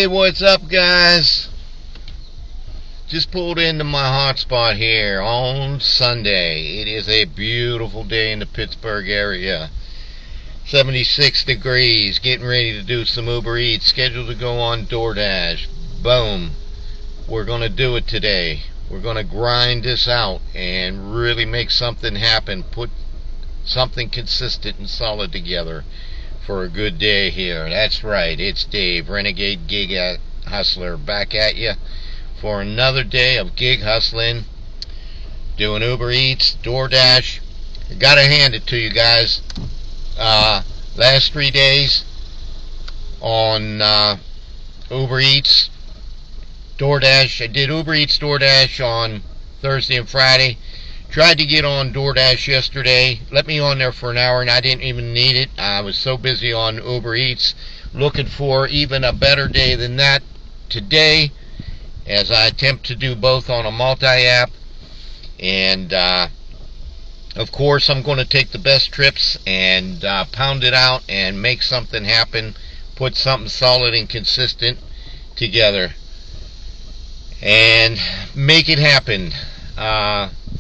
what's up, guys? Just pulled into my hotspot here on Sunday. It is a beautiful day in the Pittsburgh area. 76 degrees. Getting ready to do some Uber Eats. Scheduled to go on DoorDash. Boom. We're going to do it today. We're going to grind this out and really make something happen. Put something consistent and solid together for a good day here. That's right, it's Dave, Renegade Gig Hustler, back at you for another day of gig hustling, doing Uber Eats, DoorDash. I gotta hand it to you guys. Last 3 days on Uber Eats, DoorDash. I did Uber Eats, DoorDash on Thursday and Friday. Tried to get on DoorDash yesterday. Let me on there for an hour and I didn't even need it. I was so busy on Uber Eats, looking for even a better day than that today, as I attempt to do both on a multi-app. And of course I'm going to take the best trips and pound it out and make something happen, put something solid and consistent together and make it happen.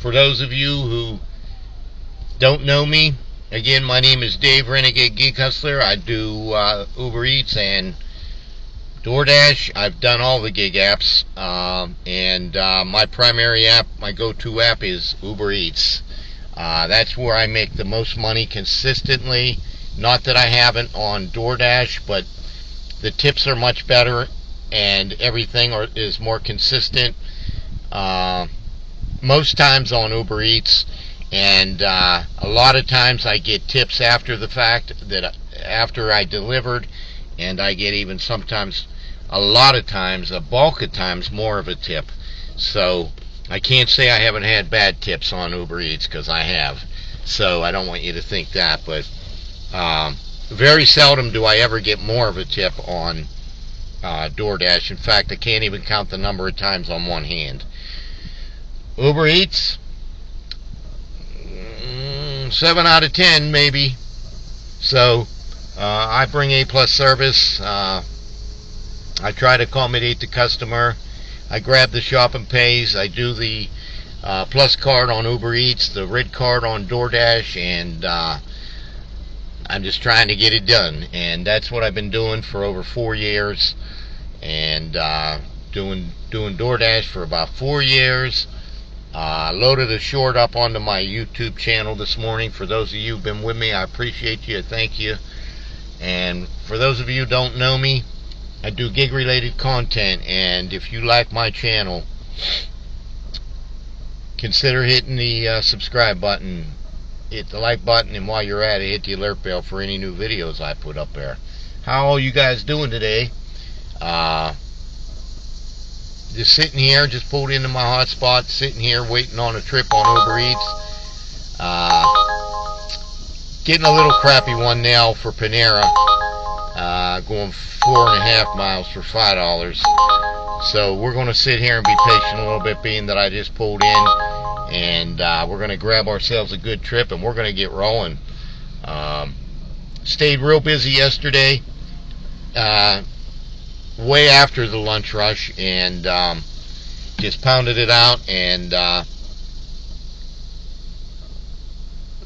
For those of you who don't know me, again, my name is Dave, Renegade Gig Hustler. I do Uber Eats and DoorDash. I've done all the gig apps, and my primary app, my go-to app, is Uber Eats. That's where I make the most money consistently. Not that I haven't on DoorDash, but the tips are much better and everything is more consistent. Most times on Uber Eats, and a lot of times I get tips after the fact, that after I delivered, and I get even sometimes, a lot of times, a bulk of times, more of a tip. So I can't say I haven't had bad tips on Uber Eats, because I have. So I don't want you to think that, but very seldom do I ever get more of a tip on DoorDash. In fact, I can't even count the number of times on one hand. Uber Eats, 7 out of 10 maybe. So I bring A+ service. I try to accommodate the customer. I grab the shop and pays. I do the Plus card on Uber Eats, the Red card on DoorDash, and I'm just trying to get it done. And that's what I've been doing for over 4 years, and doing DoorDash for about 4 years. Loaded a short up onto my YouTube channel this morning. For those of you who've been with me, I appreciate you. Thank you. And for those of you who don't know me, I do gig related content, and if you like my channel, consider hitting the subscribe button, hit the like button, and while you're at it, hit the alert bell for any new videos I put up there. How are you guys doing today? Just sitting here, just pulled into my hotspot, sitting here waiting on a trip on Uber Eats. Getting a little crappy one now for Panera. Going 4.5 miles for $5. So we're going to sit here and be patient a little bit, being that I just pulled in. And we're going to grab ourselves a good trip and we're going to get rolling. Stayed real busy yesterday. Way after the lunch rush, and just pounded it out, and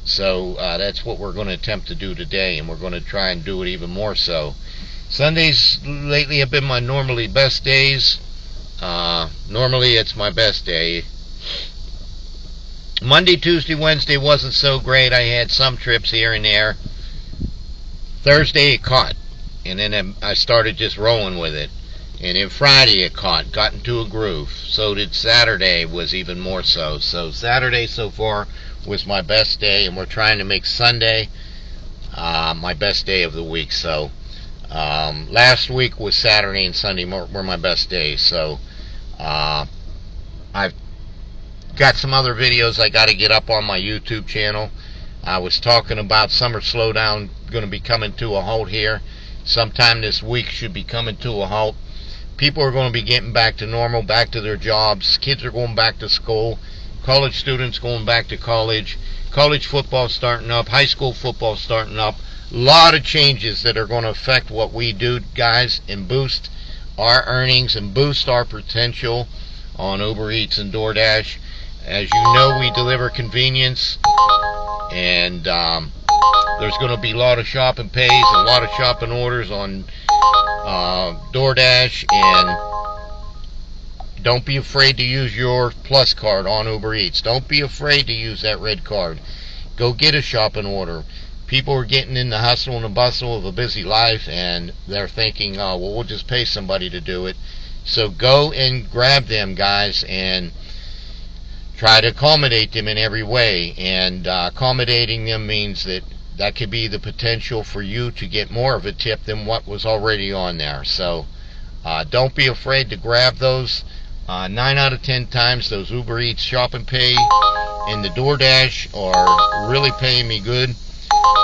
so that's what we're going to attempt to do today, and we're going to try and do it even more so. Sundays lately have been my normally best days. Normally it's my best day. Monday, Tuesday, Wednesday wasn't so great. I had some trips here and there. Thursday it caught, and then I started just rolling with it. And then Friday it caught, got into a groove. So did Saturday, was even more so. So Saturday so far was my best day, and we're trying to make Sunday my best day of the week. So last week was Saturday and Sunday were my best days. So I've got some other videos I got to get up on my YouTube channel. I was talking about Summer Slowdown going to be coming to a halt here. Sometime this week should be coming to a halt. People are going to be getting back to normal, back to their jobs. Kids are going back to school. College students going back to college. College football starting up. High school football starting up. A lot of changes that are going to affect what we do, guys, and boost our earnings and boost our potential on Uber Eats and DoorDash. As you know, we deliver convenience, and there's going to be a lot of shopping pays, a lot of shopping orders on DoorDash, and don't be afraid to use your Plus card on Uber Eats. Don't be afraid to use that red card. Go get a shopping order. People are getting in the hustle and the bustle of a busy life, and they're thinking, oh, well, we'll just pay somebody to do it. So go and grab them, guys, and try to accommodate them in every way. And accommodating them means that could be the potential for you to get more of a tip than what was already on there. So don't be afraid to grab those. 9 out of 10 times those Uber Eats shopping pay and the DoorDash are really paying me good.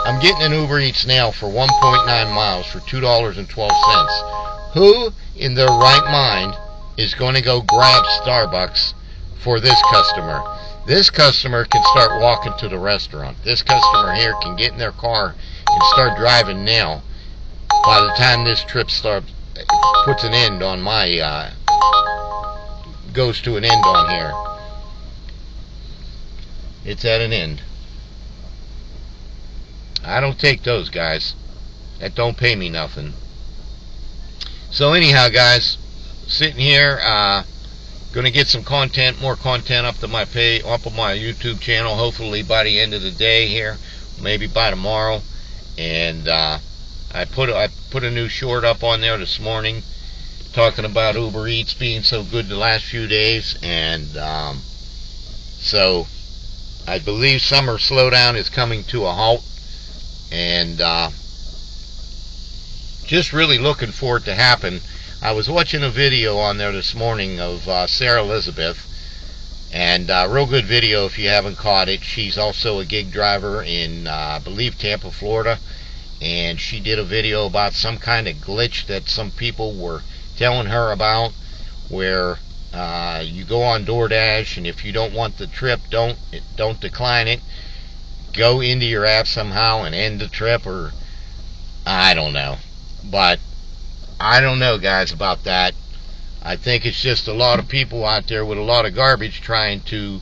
I'm getting an Uber Eats now for 1.9 miles for $2.12. Who in their right mind is going to go grab Starbucks for this customer? This customer can start walking to the restaurant. This customer here can get in their car and start driving now. By the time this trip puts an end on my goes to an end on here, it's at an end. I don't take those, guys. That don't pay me nothing. So anyhow, guys, sitting here, gonna get some content, more content up on my YouTube channel. Hopefully by the end of the day here, maybe by tomorrow. And I put a new short up on there this morning, talking about Uber Eats being so good the last few days, and so I believe Summer Slowdown is coming to a halt, and just really looking for it to happen. I was watching a video on there this morning of Sarah Elizabeth, and real good video if you haven't caught it. She's also a gig driver in, I believe, Tampa, Florida, and she did a video about some kind of glitch that some people were telling her about, where you go on DoorDash, and if you don't want the trip, don't decline it. Go into your app somehow and end the trip, or I don't know. But I don't know, guys, about that. I think it's just a lot of people out there with a lot of garbage trying to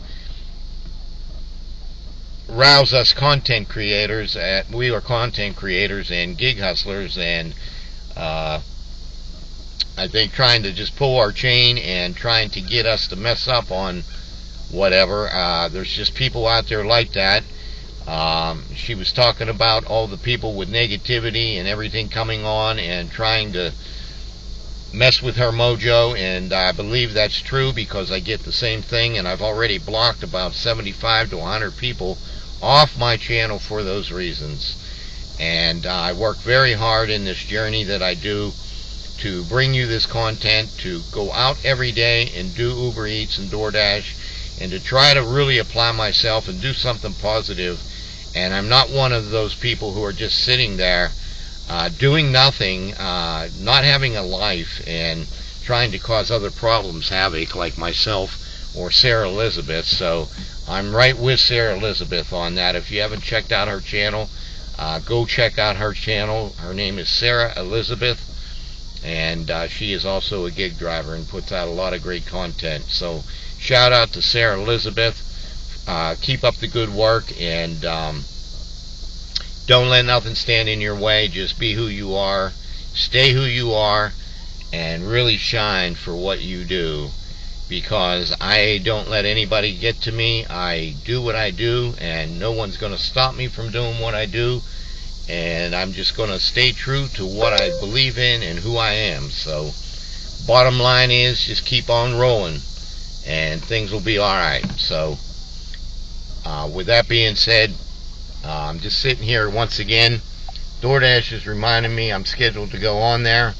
rouse us content creators. We are content creators and gig hustlers, and I think trying to just pull our chain and trying to get us to mess up on whatever. There's just people out there like that. She was talking about all the people with negativity and everything coming on and trying to mess with her mojo, and I believe that's true because I get the same thing, and I've already blocked about 75 to 100 people off my channel for those reasons. And I work very hard in this journey that I do to bring you this content, to go out every day and do Uber Eats and DoorDash, and to try to really apply myself and do something positive. And I'm not one of those people who are just sitting there doing nothing, not having a life, and trying to cause other problems havoc like myself or Sarah Elizabeth. So I'm right with Sarah Elizabeth on that. If you haven't checked out her channel, go check out her channel. Her name is Sarah Elizabeth, and she is also a gig driver and puts out a lot of great content. So shout out to Sarah Elizabeth. Keep up the good work, and don't let nothing stand in your way. Just be who you are, stay who you are, and really shine for what you do, because I don't let anybody get to me. I do what I do, and no one's going to stop me from doing what I do, and I'm just going to stay true to what I believe in and who I am. So bottom line is, just keep on rolling and things will be alright. So with that being said, I'm just sitting here once again. DoorDash is reminding me I'm scheduled to go on there.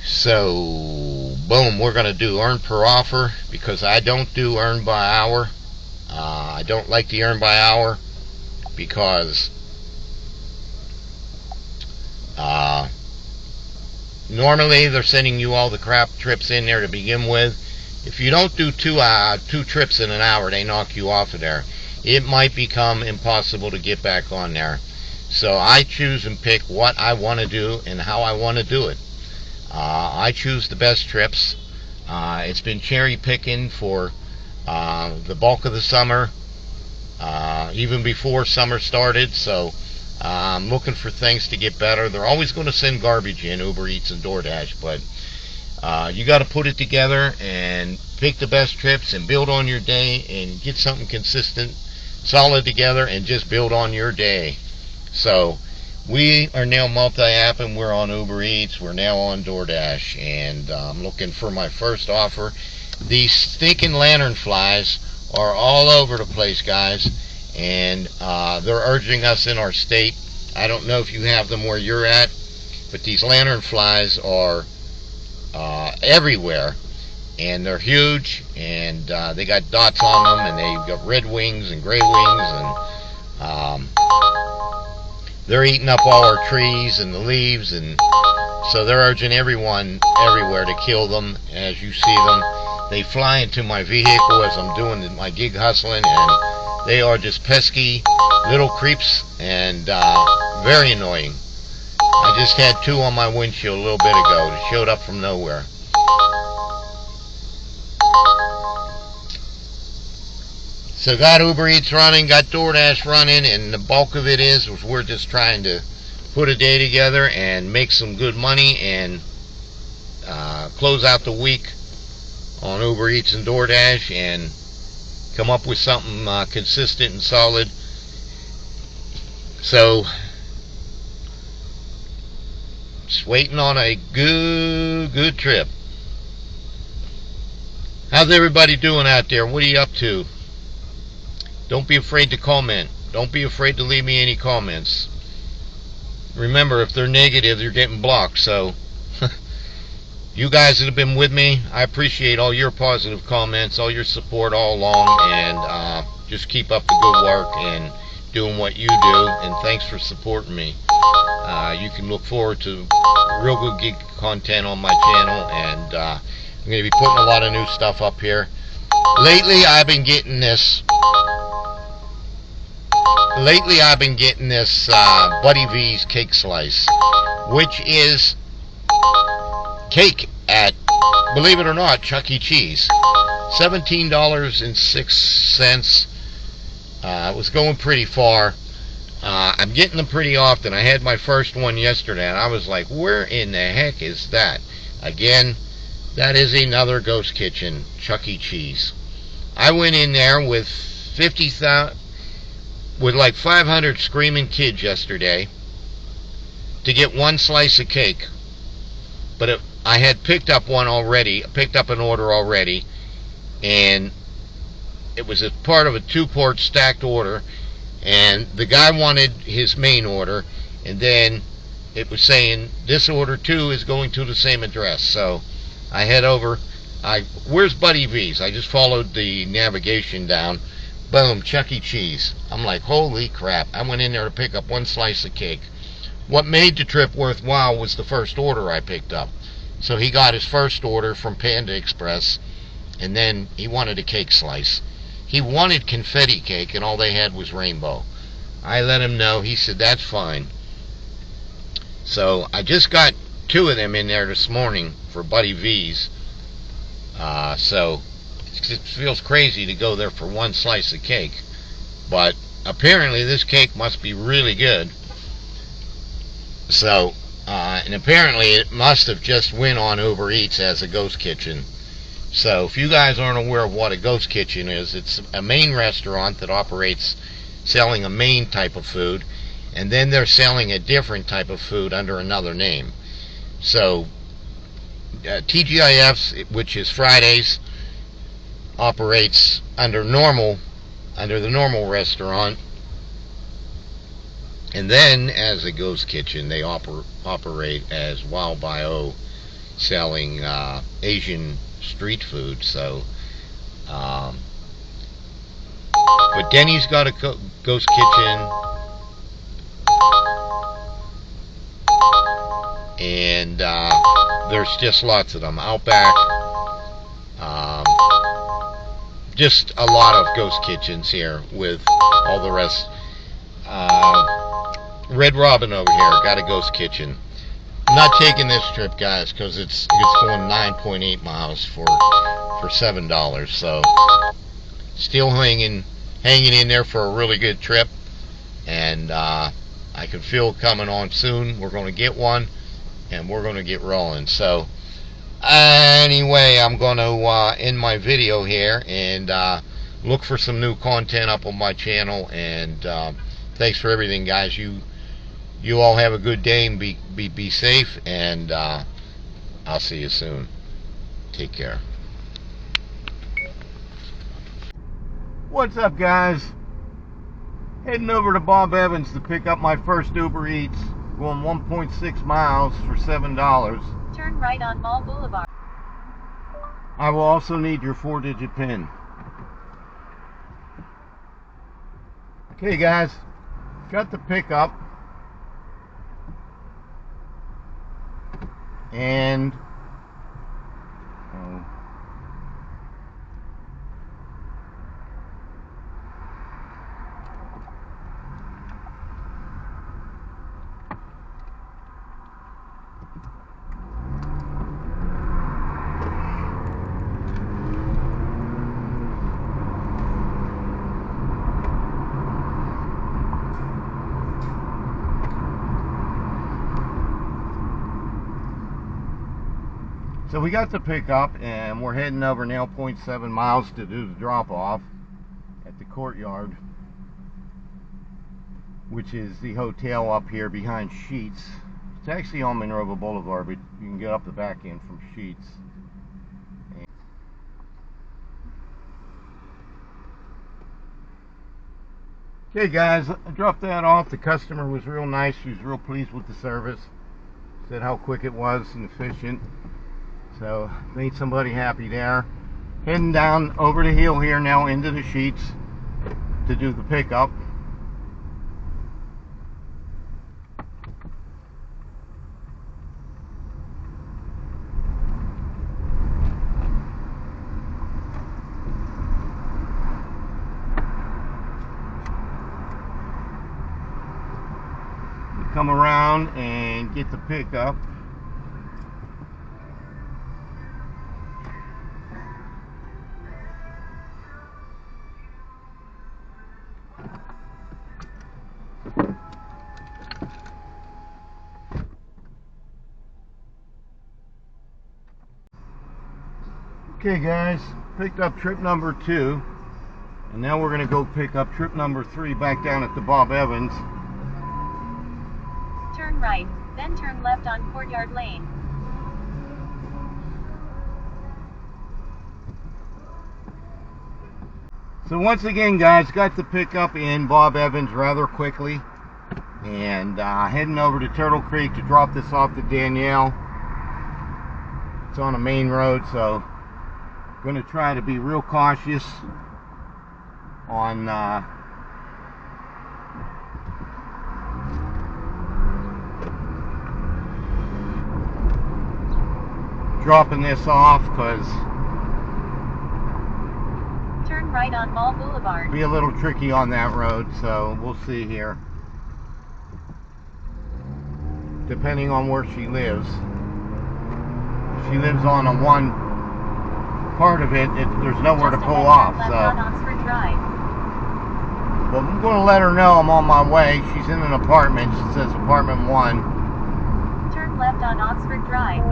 So boom, we're going to do earn per offer, because I don't do earn by hour. I don't like the earn by hour because normally they're sending you all the crap trips in there to begin with. If you don't do two trips in an hour, they knock you off of there. It might become impossible to get back on there. So I choose and pick what I want to do and how I want to do it. I choose the best trips. It's been cherry picking for the bulk of the summer, even before summer started. So I'm looking for things to get better. They're always going to send garbage in, Uber Eats and DoorDash, but you got to put it together and pick the best trips and build on your day and get something consistent, solid together, and just build on your day. So we are now multi-apping. We're on Uber Eats. We're now on DoorDash, and I'm looking for my first offer. These stinking lantern flies are all over the place, guys, and they're urging us in our state. I don't know if you have them where you're at, but these lantern flies are everywhere, and they're huge, and they got dots on them, and they've got red wings and gray wings, and they're eating up all our trees and the leaves, and so they're urging everyone everywhere to kill them. As you see them, they fly into my vehicle as I'm doing my gig hustling, and they are just pesky little creeps, and very annoying. I just had two on my windshield a little bit ago. They showed up from nowhere. So got Uber Eats running, got DoorDash running, and the bulk of it is we're just trying to put a day together and make some good money and close out the week on Uber Eats and DoorDash and come up with something consistent and solid. So just waiting on a good trip. How's everybody doing out there? What are you up to? Don't be afraid to comment. Don't be afraid to leave me any comments. Remember, if they're negative, you're getting blocked. So you guys that have been with me, I appreciate all your positive comments, all your support all along, and just keep up the good work and doing what you do, and thanks for supporting me. You can look forward to real good gig content on my channel, and I'm going to be putting a lot of new stuff up here. Lately I've been getting this Buddy V's cake slice, which is cake at, believe it or not, Chuck E. Cheese. $17.06. It was going pretty far. I'm getting them pretty often. I had my first one yesterday, and I was like, where in the heck is that? Again, that is another ghost kitchen, Chuck E. Cheese. I went in there with 500 screaming kids yesterday to get one slice of cake. But I had picked up an order already, and it was a part of a two-port stacked order, and the guy wanted his main order, and then it was saying this order too is going to the same address. So I head over. Where's Buddy V's? I just followed the navigation down. Boom, Chuck E. Cheese. I'm like, holy crap. I went in there to pick up one slice of cake. What made the trip worthwhile was the first order I picked up. So he got his first order from Panda Express, and then he wanted a cake slice. He wanted confetti cake, and all they had was rainbow. I let him know. He said, that's fine. So I just got two of them in there this morning for Buddy V's. So it feels crazy to go there for one slice of cake. But apparently this cake must be really good. So, and apparently it must have just went on Uber Eats as a ghost kitchen. So if you guys aren't aware of what a ghost kitchen is, it's a main restaurant that operates selling a main type of food, and then they're selling a different type of food under another name. So TGIF's, which is Fridays, operates under the normal restaurant, and then as a ghost kitchen they operate as Wild Bio, selling Asian street food. So but Denny's got a ghost kitchen, and there's just lots of them. Outback, just a lot of ghost kitchens here with all the rest. Red Robin over here got a ghost kitchen. I'm not taking this trip, guys, because it's going 9.8 miles for $7. So still hanging in there for a really good trip, and I can feel it coming on soon. We're going to get one, and we're going to get rolling. So anyway, I'm going to end my video here, and look for some new content up on my channel. And thanks for everything, guys. You all have a good day, and be safe, and I'll see you soon. Take care. What's up, guys? Heading over to Bob Evans to pick up my first Uber Eats, going 1.6 miles for $7. Turn right on Mall Boulevard. I will also need your 4-digit PIN. Okay, guys, got the pickup, and so we got the pickup, and we're heading over now 0.7 miles to do the drop-off at the Courtyard, which is the hotel up here behind Sheets. It's actually on Monroe Boulevard, but you can get up the back end from Sheets. Okay, guys, I dropped that off. The customer was real nice. She was real pleased with the service. Said how quick it was and efficient. So made somebody happy there. Heading down over the hill here now into the Sheets to do the pickup. We come around and get the pickup. Okay, guys, picked up trip number 2, and now we're going to go pick up trip number 3 back down at the Bob Evans. Turn right, then turn left on Courtyard Lane. So once again, guys, got the pickup in Bob Evans rather quickly, and heading over to Turtle Creek to drop this off to Danielle. It's on a main road, so going to try to be real cautious on dropping this off, because turn right on Mall Boulevard. Be a little tricky on that road, so we'll see here, depending on where she lives. If she lives on a one part of it, there's nowhere to pull off, so but I'm going to let her know I'm on my way. She's in an apartment. It says apartment 1. Turn left on Oxford Drive.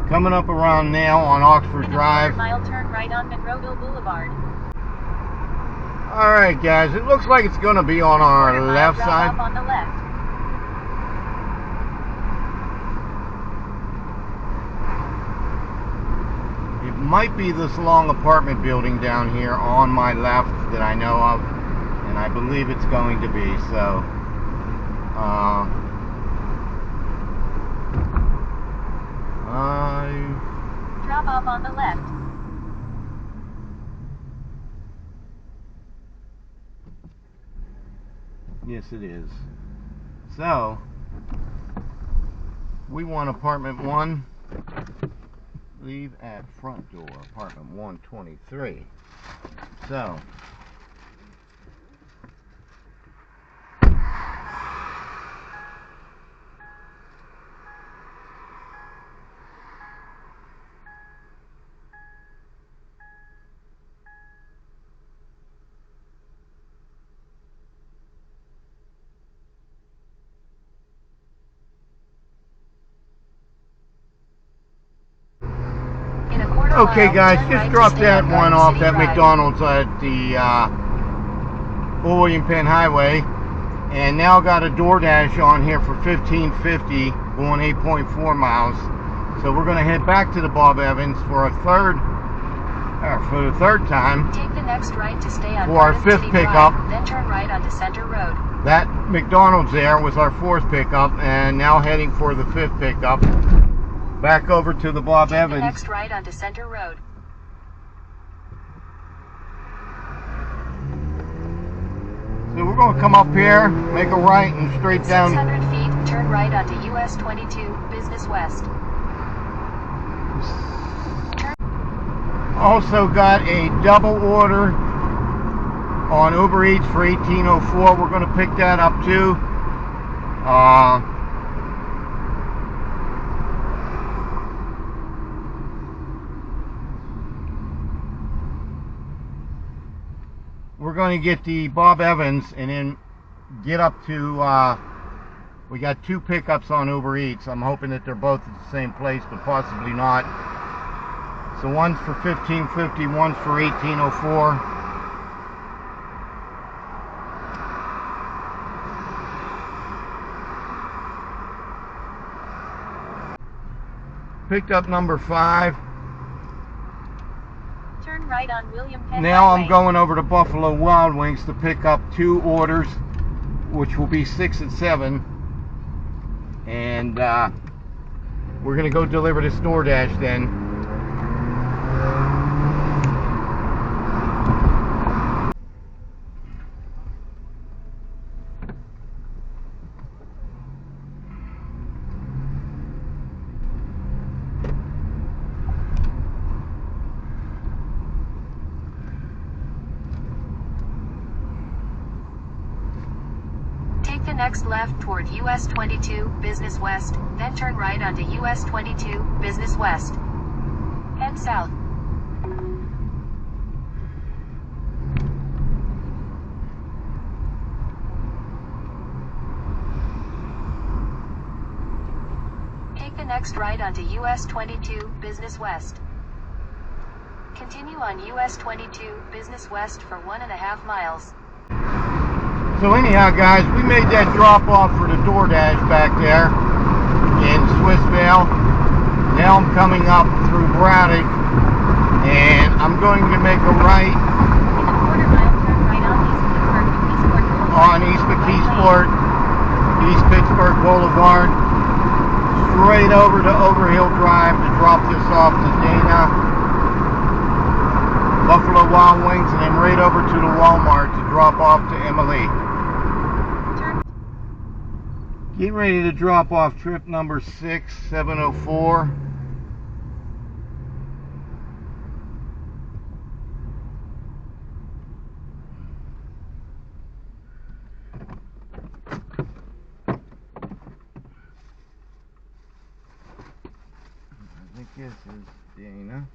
Coming up around now on Oxford Drive. Mile turn right on Monroeville Boulevard. Alright, guys, it looks like it's going to be on our left side. On the left. It might be this long apartment building down here on my left that I know of, and I believe it's going to be, so drop off on the left. Yes, it is. So we want apartment 1. Leave at front door, apartment 123. So Okay, mile, guys, turn just right to dropped stay that on one Garden off City at Drive. McDonald's at the William Penn Highway, and now got a DoorDash on here for $15.50, going 8.4 miles. So we're going to head back to the Bob Evans for the third time. Take the next right to stay on For our Garden fifth City pickup. Drive, then turn right onto Center Road. That McDonald's there was our fourth pickup, and now heading for the fifth pickup. Back over to the Bob Take Evans. the next right onto Center Road. So we're going to come up here, make a right, and straight In down. 600 feet, turn right onto US 22, Business West. Also got a double order on Uber Eats for $18.04. We're going to pick that up too. We're going to get the Bob Evans and then get up to, we got two pickups on Uber Eats. I'm hoping that they're both at the same place, but possibly not. So one's for $15.50, one's for $18.04. Picked up number 5. Turn right on William Penn Now Highway. I'm going over to Buffalo Wild Wings to pick up 2 orders, which will be 6 and 7. And we're going to go deliver this DoorDash then. Take the next left toward US 22, Business West, then turn right onto US 22, Business West. Head south. Take the next right onto US 22, Business West. Continue on US 22, Business West for 1.5 miles. So anyhow, guys, we made that drop off for the DoorDash back there in Swissvale. Now I'm coming up through Braddock, and I'm going to make a right In a quarter mile, turn right on East Pittsburgh, East Pittsburgh Boulevard, straight over to Overhill Drive to drop this off to Dana, Buffalo Wild Wings, and then right over to the Walmart to drop off to Emily. Getting ready to drop off trip number 6, 704. I think this is Dana.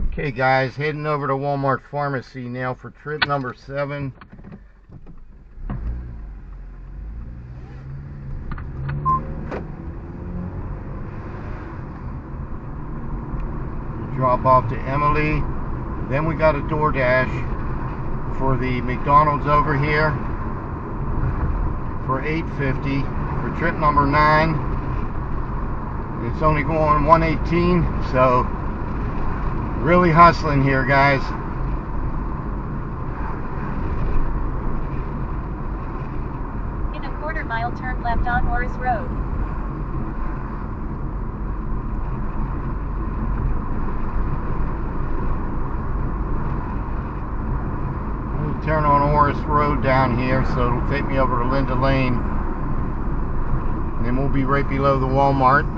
Okay guys, heading over to Walmart Pharmacy now for trip number 7. Drop off to Emily. Then we got a DoorDash for the McDonald's over here for $8.50 for trip number 9. It's only going 118, so really hustling here, guys. In a quarter mile, turn left on Morris Road. Turn on Oris this road down here, so it'll take me over to Linda Lane. And then we'll be right below the Walmart.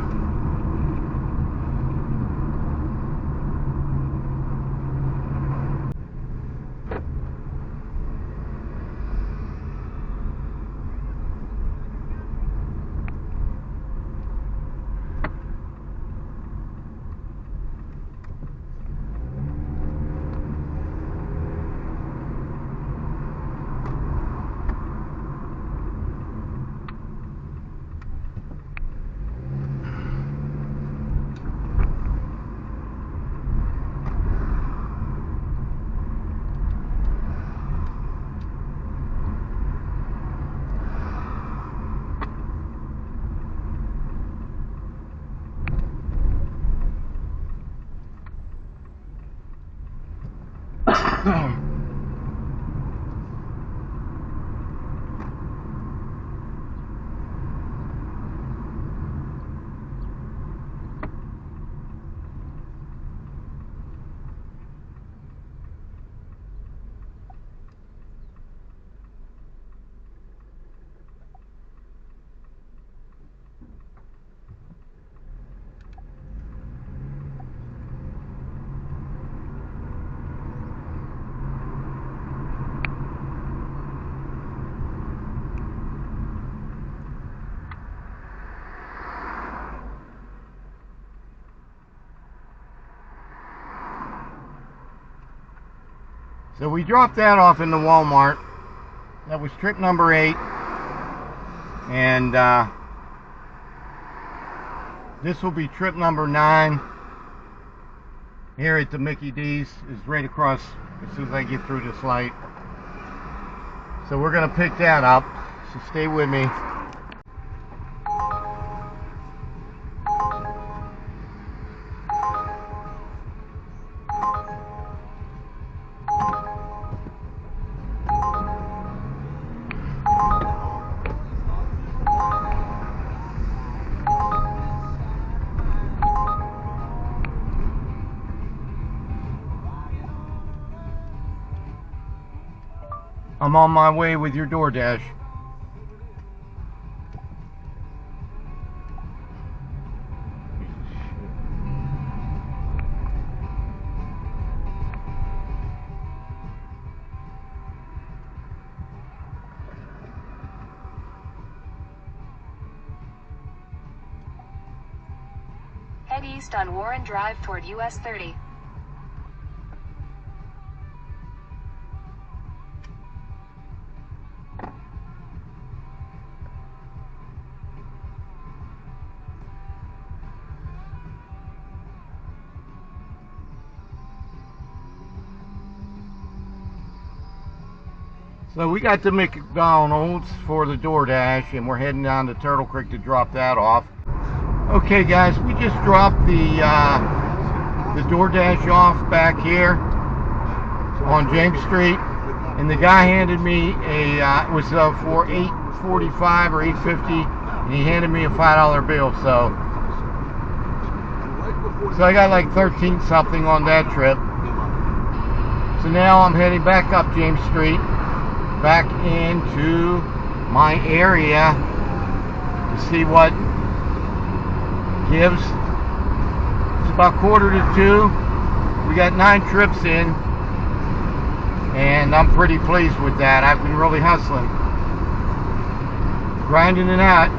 So we dropped that off in the Walmart. That was trip number 8. And this will be trip number 9. Here at the Mickey D's is right across as soon as I get through this light. So we're going to pick that up. So stay with me. I'm on my way with your DoorDash. Head east on Warren Drive toward US 30. So we got to McDonald's for the DoorDash, and we're heading down to Turtle Creek to drop that off. Okay guys, we just dropped the DoorDash off back here on James Street, and the guy handed me a it was for $8.45 or $8.50, and he handed me a $5 bill. So I got like 13 something on that trip. So now I'm heading back up James Street, back into my area to see what gives. It's about 1:45. We got 9 trips in, and I'm pretty pleased with that. I've been really hustling, grinding it out.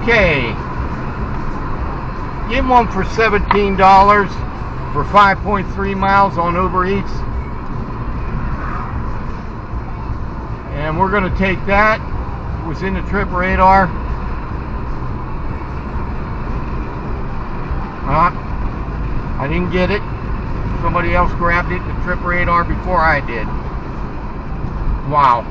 Okay, get one for $17 for 5.3 miles on Uber Eats, and we're going to take that. It was in the trip radar. I didn't get it. Somebody else grabbed it in the trip radar before I did. Wow.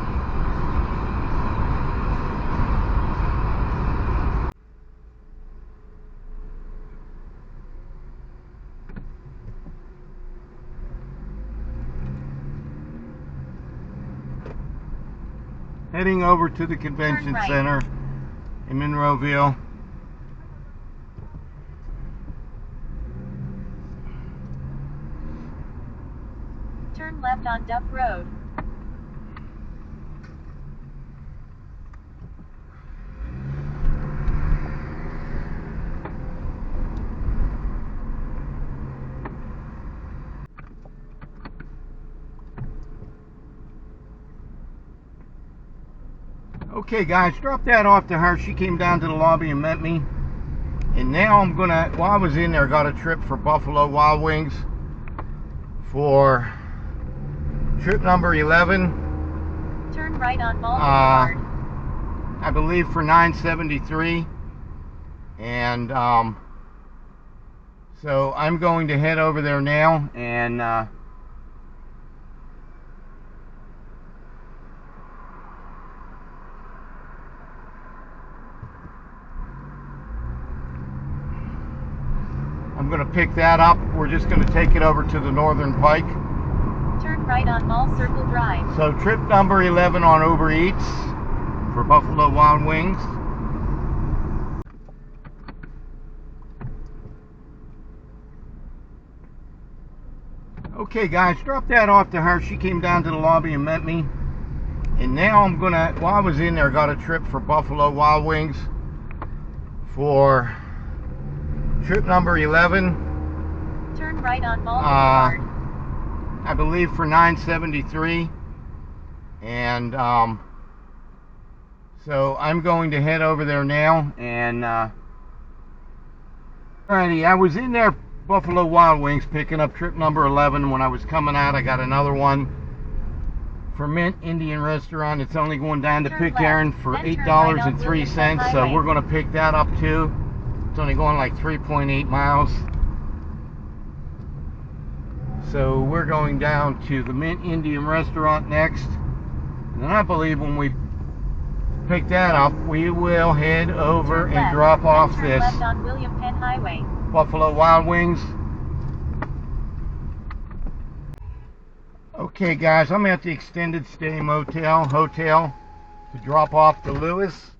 Heading over to the convention center. in Monroeville. Turn left on Duff Road. Okay guys, dropped that off to her. She came down to the lobby and met me. And now I'm gonna, while I was in there, got a trip for Buffalo Wild Wings for trip number 11. Turn right on Mall Boulevard. I believe for $9.73. And so I'm going to head over there now and I'm going to pick that up. We're just going to take it over to the Northern Pike. Turn right on Mall Circle Drive. So trip number 11 on Uber Eats for Buffalo Wild Wings. Okay guys, dropped that off to her. She came down to the lobby and met me. And now I'm going to, while I was in there, got a trip for Buffalo Wild Wings for trip number 11. Turn right on Mall Boulevard. I believe for $9.73. And so I'm going to head over there now and alrighty, I was in there Buffalo Wild Wings picking up trip number 11. When I was coming out, I got another one for Mint Indian Restaurant. It's only going down to Pitcairn for $8.03, so we're going to pick that up too. It's only going like 3.8 miles. So we're going down to the Mint Indian Restaurant next. And I believe when we pick that up, we will head over and drop off this left on William Penn Highway. Buffalo Wild Wings. Okay guys, I'm at the extended stay hotel to drop off to Lewis,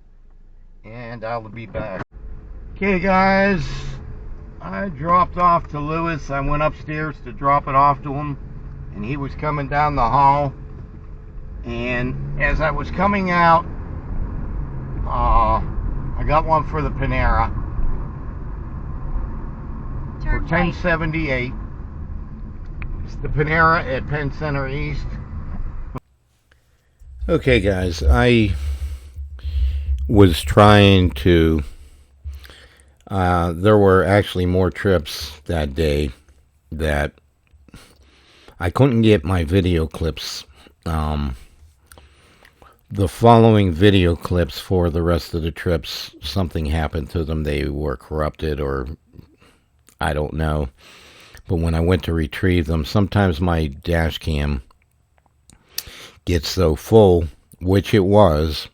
and I'll be back. Okay guys, I dropped off to Lewis. I went upstairs to drop it off to him, and he was coming down the hall, and as I was coming out, I got one for the Panera for $10.78. It's the Panera at Penn Center East. Okay guys, I was trying to there were actually more trips that day that I couldn't get my video clips. The following video clips for the rest of the trips, something happened to them. They were corrupted, or I don't know. But when I went to retrieve them, sometimes my dash cam gets so full, which it was,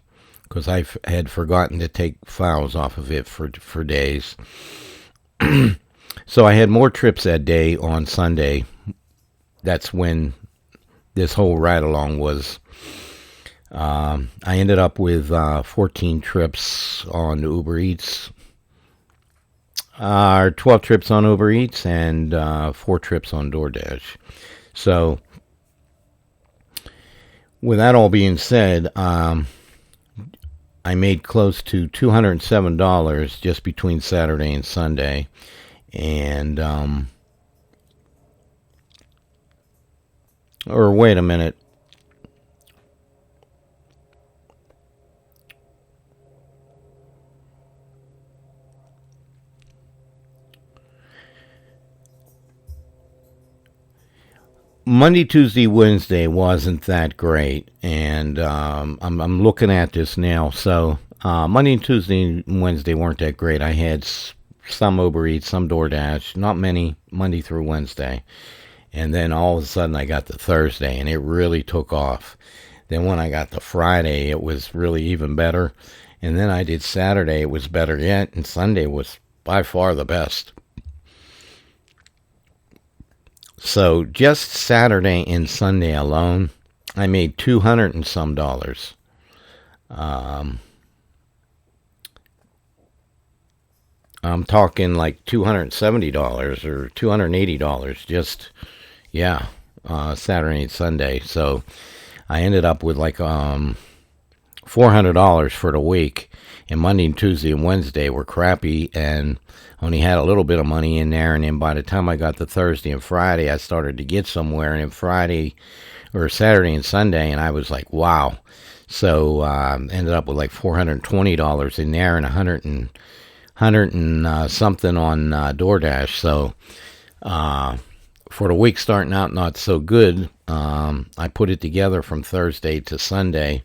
because I had forgotten to take files off of it for days. So I had more trips that day on Sunday. That's when this whole ride-along was. I ended up with 14 trips on Uber Eats. 12 trips on Uber Eats and 4 trips on DoorDash. So, with that all being said, I made close to $207 just between Saturday and Sunday. And, or wait a minute. Monday, Tuesday, Wednesday wasn't that great, and I'm looking at this now. So Monday, Tuesday, and Wednesday weren't that great. I had some Uber Eats, some DoorDash, not many Monday through Wednesday, and then all of a sudden I got to Thursday, and it really took off. Then when I got to Friday, it was really even better, and then I did Saturday, it was better yet, and Sunday was by far the best. So just Saturday and Sunday alone, I made $200 and some. I'm talking like $270 or $280 just, yeah, Saturday and Sunday. So I ended up with like $400 for the week, and Monday and Tuesday and Wednesday were crappy, and only had a little bit of money in there. And then by the time I got to Thursday and Friday, I started to get somewhere, and then Friday or Saturday and Sunday, and I was like, wow. So ended up with like $420 in there and 100 and something on DoorDash. So for the week starting out not so good, I put it together from Thursday to Sunday.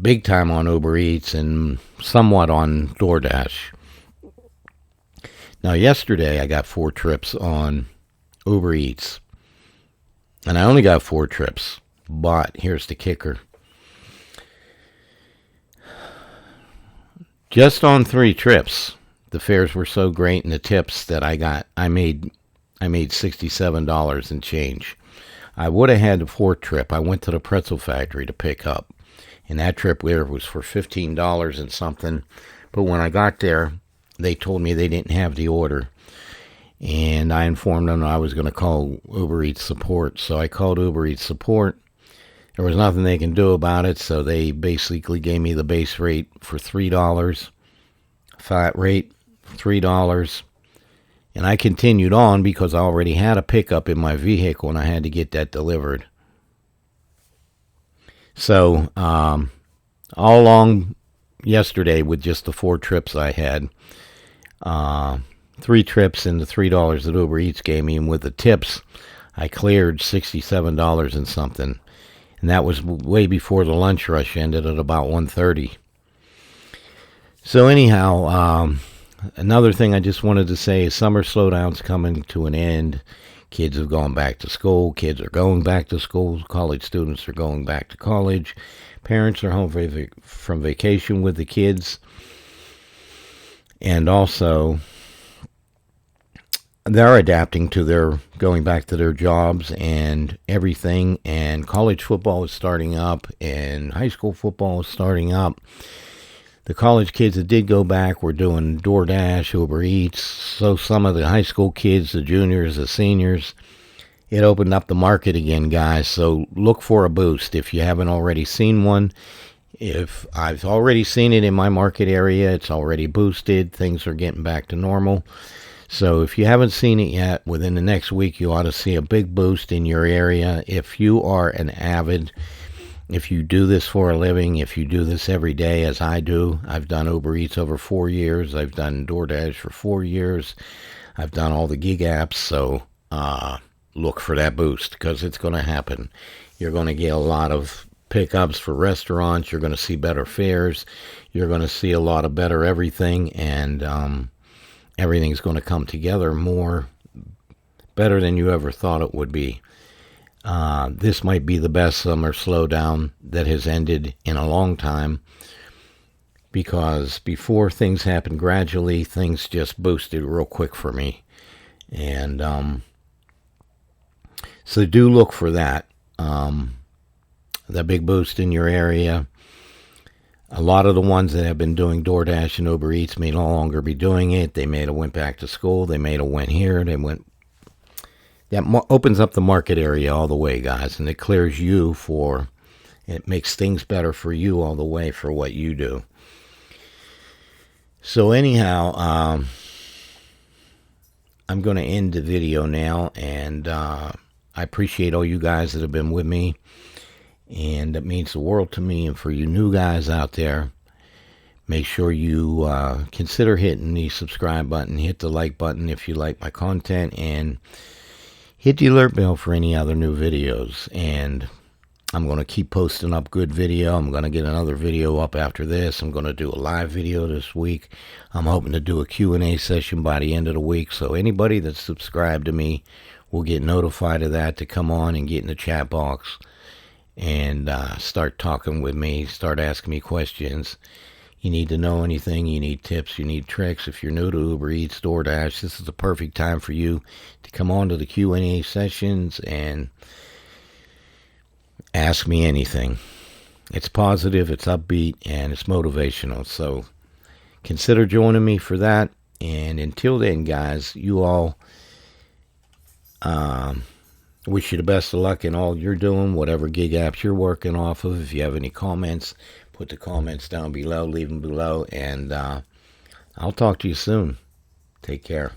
Big time on Uber Eats and somewhat on DoorDash. Now yesterday I got 4 trips on Uber Eats. And I only got 4 trips. But here's the kicker. Just on 3 trips, the fares were so great and the tips that I made $67 and change. I would have had the 4th trip. I went to the pretzel factory to pick up. And that trip there was for $15 and something. But when I got there, they told me they didn't have the order. And I informed them I was going to call Uber Eats support. So I called Uber Eats support. There was nothing they can do about it, so they basically gave me the base rate for $3, flat rate $3, and I continued on because I already had a pickup in my vehicle and I had to get that delivered. So all along yesterday with just the 4 trips I had, 3 trips and the $3 that Uber Eats gave me, and with the tips, I cleared $67 and something. And that was way before the lunch rush ended at about 1:30. So anyhow, another thing I just wanted to say is Summer Slowdown's coming to an end. Kids have gone back to school. Kids are going back to school. College students are going back to college. Parents are home from vacation with the kids. And also, they're adapting to their going back to their jobs and everything, and college football is starting up and high school football is starting up. The college kids that did go back were doing DoorDash, Uber Eats. So some of the high school kids, the juniors, the seniors, it opened up the market again, guys. So look for a boost if you haven't already seen one. If I've already seen it in my market area, it's already boosted. Things are getting back to normal. So if you haven't seen it yet, within the next week, you ought to see a big boost in your area. If you are an avid, if you do this for a living, if you do this every day as I do, I've done Uber Eats over 4 years. I've done DoorDash for 4 years. I've done all the gig apps. So look for that boost because it's going to happen. You're going to get a lot of pickups for restaurants. You're going to see better fares. You're going to see a lot of better everything. And everything's going to come together better than you ever thought it would be. This might be the best summer slowdown that has ended in a long time, because before things happened gradually, things just boosted real quick for me. And so do look for that big boost in your area. A lot of the ones that have been doing DoorDash and Uber Eats may no longer be doing it. They may have went back to school. They may have went here. That opens up the market area all the way, guys, and it clears you it makes things better for you all the way for what you do. So anyhow, I'm going to end the video now, and I appreciate all you guys that have been with me. And it means the world to me. And for you new guys out there, make sure you consider hitting the subscribe button, hit the like button if you like my content, and hit the alert bell for any other new videos. And I'm going to keep posting up good video. I'm going to get another video up after this. I'm going to do a live video this week. I'm hoping to do a Q&A session by the end of the week. So anybody that's subscribed to me will get notified of that to come on and get in the chat box and start talking with me, start asking me questions. You need to know anything, you need tips, you need tricks. If you're new to Uber Eats DoorDash, this is the perfect time for you to come on to the Q&A sessions and ask me anything. It's positive, it's upbeat, and it's motivational. So consider joining me for that. And until then, guys, you all, wish you the best of luck in all you're doing, whatever gig apps you're working off of. If you have any comments, put the comments down below, leave them below, and I'll talk to you soon. Take care.